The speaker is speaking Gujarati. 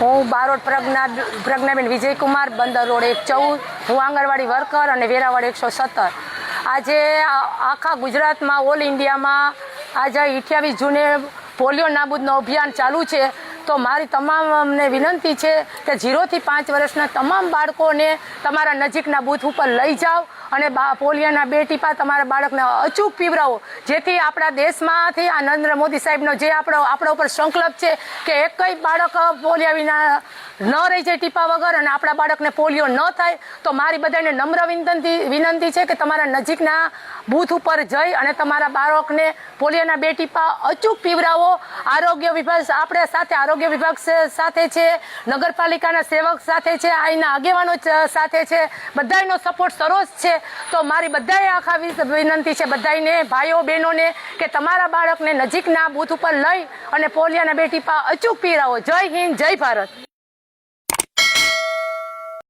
હું બારોટ પ્રજ્ઞાબેન વિજયકુમાર, બંદર રોડ 114. હું આંગણવાડી વર્કર અને વેરાવળ 117. આજે આખા ગુજરાતમાં, ઓલ ઇન્ડિયામાં આજે 28 જૂને પોલિયો નાબૂદનો અભિયાન ચાલુ છે. તો મારી તમામને વિનંતી છે કે 0 થી 5 વર્ષના તમામ બાળકોને તમારા નજીકના બૂથ ઉપર લઈ જાઓ અને પોલિયોના 2 ટીપા તમારા બાળકને અચૂક પીવડાવો, જેથી આપણા દેશમાંથી આ નરેન્દ્ર મોદી સાહેબનો જે આપણા ઉપર સંકલ્પ છે કે એક કંઈ બાળક પોલિયો વિના ન રહી જાય ટીપા વગર અને આપણા બાળકને પોલિયો ન થાય. તો મારી બધાને નમ્ર વિનંતી છે કે તમારા નજીકના બૂથ ઉપર જઈ અને તમારા બાળકને પોલિયોના 2 ટીપા અચૂક પીવડાવો. આરોગ્ય વિભાગ આપણે સાથે, આરોગ્ય વિભાગ સાથે છે, નગરપાલિકાના સેવક સાથે છે, અહીંના આગેવાનો સાથે છે, બધાનો સપોર્ટ સરસ છે. તો મારી બધાએ આખા વિનંતી છે બધાને, ભાઈઓ બહેનોને, કે તમારા બાળકને નજીકના બૂથ ઉપર લઈ અને પોલિયોના 2 ટીપા અચૂક પીવડાવો. જય હિન્દ, જય ભારત.